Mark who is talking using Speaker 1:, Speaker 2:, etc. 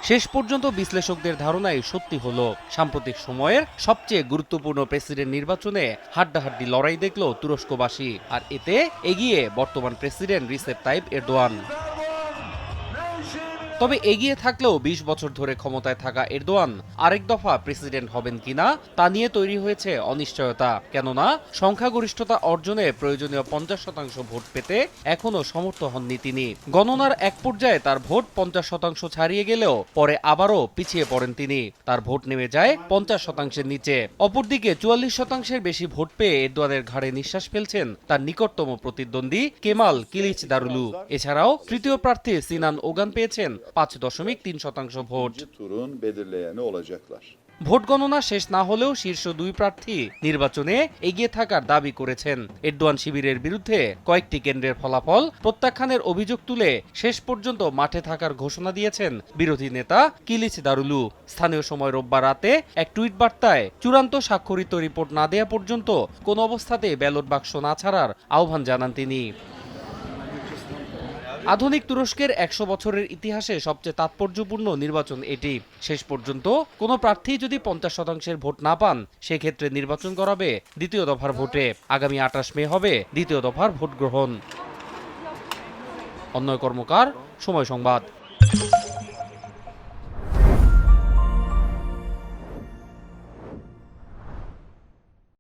Speaker 1: শেষ পর্যন্ত বিশ্লেষকদের ধারণাই সত্যি হলো। সাম্প্রতিক সময়ের সবচেয়ে গুরুত্বপূর্ণ প্রেসিডেন্ট নির্বাচনে হাড্ডাহাড্ডি লড়াই দেখল তুরস্কবাসী, আর এতে এগিয়ে বর্তমান প্রেসিডেন্ট রিসেপ তাইপ এরদোয়ান। তবে এগিয়ে থাকলেও ২০ বছর ধরে ক্ষমতায় থাকা এরদোয়ান আরেক দফা প্রেসিডেন্ট হবেন কিনা তা নিয়ে তৈরি হয়েছে অনিশ্চয়তা। কেননা সংখ্যাগরিষ্ঠতা অর্জনে প্রয়োজনীয় ৫০% ভোট পেতে এখনও সমর্থ হননি তিনি। গণনার এক পর্যায়ে তার ভোট ৫০% ছাড়িয়ে গেলেও পরে আবারও পিছিয়ে পড়েন তিনি। তার ভোট নেমে যায় ৫০%-এর নিচে। অপরদিকে ৪৪%-এর বেশি ভোট পেয়ে এরদোয়ানের ঘাড়ে নিঃশ্বাস ফেলছেন তার নিকটতম প্রতিদ্বন্দ্বী কেমাল কিলিচদারোগলু। এছাড়াও তৃতীয় প্রার্থী সিনান ওগান পেয়েছেন ৫.৩% ভোট। ভোট গণনা শেষ না হলেও শীর্ষ দুই প্রার্থী নির্বাচনে এগিয়ে থাকার দাবি করেছেন। এরদোয়ান শিবিরের বিরুদ্ধে কয়েকটি কেন্দ্রের ফলাফল প্রত্যাখ্যানের অভিযোগ তুলে শেষ পর্যন্ত মাঠে থাকার ঘোষণা দিয়েছেন বিরোধী নেতা কিলিচদারোগলু। স্থানীয় সময় রোববার রাতে এক টুইট বার্তায় চূড়ান্ত স্বাক্ষরিত রিপোর্ট না দেয়া পর্যন্ত কোনো অবস্থাতেই ব্যালট বাক্স না ছাড়ার আহ্বান জানান তিনি। আধুনিক তুরস্কের ১০০ বছরের ইতিহাসে সবচেয়ে তাৎপর্যপূর্ণ নির্বাচন এটি। শেষ পর্যন্ত কোনো প্রার্থী যদি ৫০%-এর ভোট না পান, সেক্ষেত্রে নির্বাচন করাবে দ্বিতীয় দফার ভোটে। আগামী ২৮ মে হবে দ্বিতীয় দফার ভোট গ্রহণ। অন্যয় কর্মকার, সময় সংবাদ।